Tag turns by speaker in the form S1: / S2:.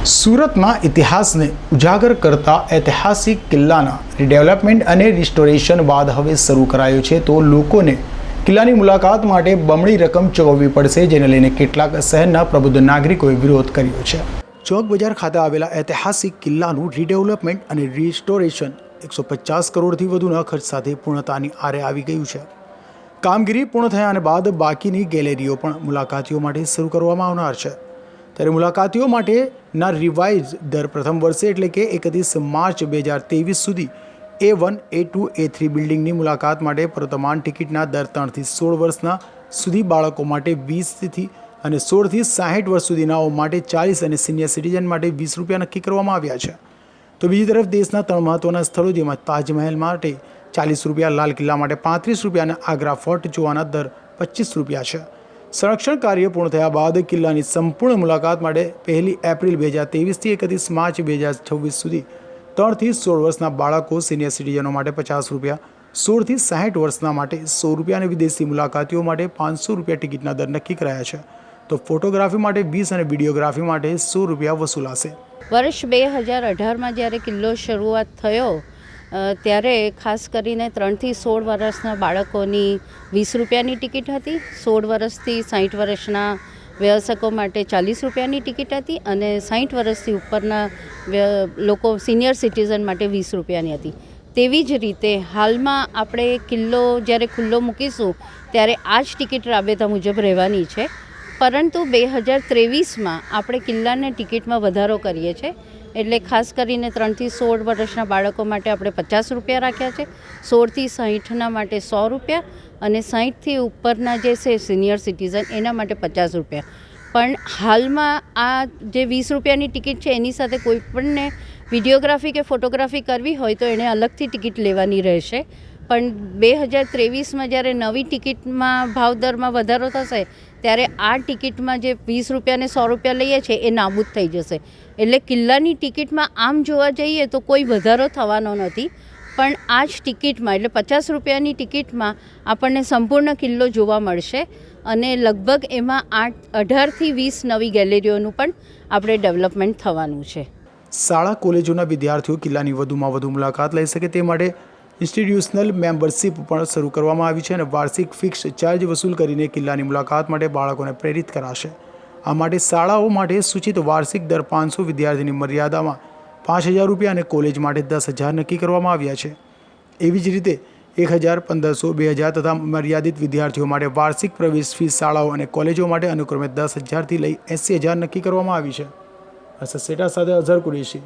S1: સુરતમાં ઇતિહાસને ઉજાગર કરતા ઐતિહાસિક કિલ્લાના રીડેવલપમેન્ટ અને રિસ્ટોરેશન બાદ હવે શરૂ કરાયો છે, તો લોકોને કિલ્લાની મુલાકાત માટે બમણી રકમ ચૂકવવી પડશે, જેને લઈને કેટલાક શહેરના પ્રબુદ્ધ નાગરિકોએ વિરોધ કર્યો છે। ચોક બજાર ખાતે આવેલા ઐતિહાસિક કિલ્લાનું રીડેવલપમેન્ટ અને રિસ્ટોરેશન 150 કરોડથી વધુના ખર્ચ સાથે પૂર્ણતાની આરે આવી ગયું છે। કામગીરી પૂર્ણ થયા બાદ બાકીની ગેલેરીઓ પણ મુલાકાતીઓ માટે શરૂ કરવામાં આવનાર છે। ત્યારે મુલાકાતીઓ માટેના રિવાઇઝ દર પ્રથમ વર્ષે એટલે કે 31 માર્ચ 2023 સુધી A1, A2, A3 બિલ્ડિંગની મુલાકાત માટે પ્રવર્તમાન ટિકિટના દર 3 થી 16 વર્ષના સુધી બાળકો માટે 20 અને 16 થી 60 વર્ષ સુધીનાઓ માટે 40 અને સિનિયર સિટીઝન માટે 20 રૂપિયા નક્કી કરવામાં આવ્યા છે। તો બીજી તરફ દેશના 3 મહત્વના સ્થળો જેમાં તાજમહેલ માટે 40 રૂપિયા, લાલ કિલ્લા માટે 35 રૂપિયા અને આગ્રા ફોર્ટ જોવાના દર 25 રૂપિયા છે। સંરક્ષણ કાર્ય પૂર્ણ થયા બાદ કિલ્લાની સંપૂર્ણ મુલાકાત માટે 1 એપ્રિલ 2023 થી 31 માર્ચ 2026 સુધી 3 થી 16 વર્ષના બાળકો, સિનિયર સિટીઝનો માટે 50 રૂપિયા, 16 થી 60 વર્ષના માટે 100 રૂપિયા અને વિદેશી મુલાકાતીઓ માટે 500 રૂપિયા ટિકિટના દર નક્કી કરાયા છે। તો ફોટોગ્રાફી માટે 20 અને વિડીયોગ્રાફી માટે 100 રૂપિયા વસૂલાશે।
S2: વર્ષ 2018માં જ્યારે કિલ્લો શરૂઆત થયો ત્યારે ખાસ કરીને 3 થી 16 વર્ષના બાળકોની 20 રૂપિયાની ટિકિટ હતી, 16 વર્ષથી 60 વર્ષના વયસ્કો માટે 40 રૂપિયાની ટિકિટ હતી અને 60 વર્ષથી ઉપરના લોકો સિનિયર સિટીઝન માટે 20 રૂપિયાની હતી। તેવી જ રીતે હાલમાં આપણે કિલ્લો જ્યારે ખુલ્લો મૂકીશું ત્યારે આ જ ટિકિટ રાબેતા મુજબ રહેવાની છે, પરંતુ 2023માં આપણે કિલ્લાની ટિકિટમાં વધારો કરીએ છીએ। એટલે ખાસ કરીને 3 થી 16 વર્ષના બાળકો માટે આપણે 50 રૂપિયા રાખ્યા છે, 16 થી 60ના માટે 100 રૂપિયા અને 60થી ઉપરના જે છે સિનિયર સિટીઝન એના માટે 50 રૂપિયા। પણ હાલમાં આ જે 20 રૂપિયાની ટિકિટ છે એની સાથે કોઈ પણને વિડીયોગ્રાફી કે ફોટોગ્રાફી કરવી હોય તો એણે અલગથી ટિકિટ લેવાની રહેશે। પણ 2023માં જ્યારે નવી ટિકિટમાં ભાવદરમાં વધારો થશે ત્યારે આ ટિકિટમાં જે 20 રૂપિયા અને 100 રૂપિયા લઈએ છીએ એ નાબૂદ થઈ જશે। એટલે કિલ્લાની ટિકિટમાં આમ જોવા જઈએ તો કોઈ વધારો થવાનો નથી, પણ આ જ ટિકિટમાં એટલે 50 રૂપિયાની ટિકિટમાં આપણને સંપૂર્ણ કિલ્લો જોવા મળશે અને લગભગ એમાં 18થી 20 નવી ગેલેરીઓનું પણ આપણે ડેવલપમેન્ટ થવાનું છે।
S1: શાળા કોલેજોના વિદ્યાર્થીઓ કિલ્લાની વધુમાં વધુ મુલાકાત લઈ શકે તે માટે ઇન્સ્ટિટ્યુશનલ મેમ્બરશિપ પણ શરૂ કરવામાં આવી છે અને વાર્ષિક ફિક્સ ચાર્જ વસૂલ કરીને કિલ્લાની મુલાકાત માટે બાળકોને પ્રેરિત કરાશે। આ માટે શાળાઓ માટે સૂચિત વાર્ષિક દર 500 વિદ્યાર્થીની મર્યાદામાં 5000 રૂપિયા અને કોલેજ માટે 10,000 નક્કી કરવામાં આવ્યા છે। એવી જ રીતે 1000, 1500, 2000 તથા મર્યાદિત વિદ્યાર્થીઓ માટે વાર્ષિક પ્રવેશ ફી શાળાઓ અને કોલેજો માટે અનુક્રમે 10,000થી લઈ 80,000 નક્કી કરવામાં આવી છે। અસર સેટા સાથે અઝહર કુરેશી।